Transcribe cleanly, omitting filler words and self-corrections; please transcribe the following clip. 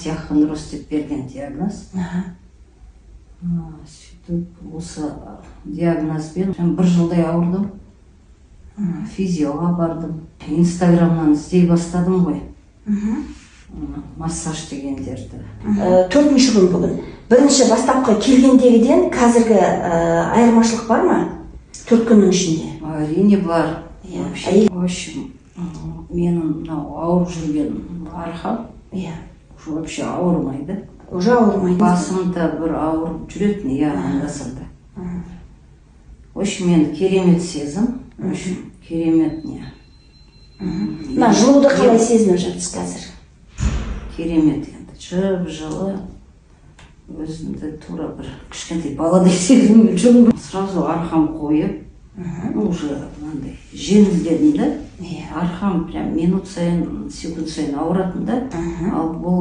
остеохондроз деп берген диагноз. Сөйтіп осы диагнозбен 1 жылдай ауырдым. Физиоға бардым. Инстаграмнан іздей бастадым ғой. Массаж дегендерді. 4-ші күн бүгін. Бірінші бастапқы келгендегіден қазіргі айырмашылық бар ма? 4 күннің ішінде. Әрине бар. В общем, менің ауырып жүрген арқам вообще ауырмайды. Уже ауырмайды. Басымда бір ауырып жүретін, анда-санда. В общем, мен керемет сезім. В общем, керемет не. Жылуды қалай сезініп жатсыз қазір? Керемет енді. Жып-жылы. Өзімді тура бір кішкентай баладай сезініп жүрмін. Сразу арқам қойып, уже жеңілдедім да. Арқам прям минут сайын, секунд сайын ауыратын да. Ал бұл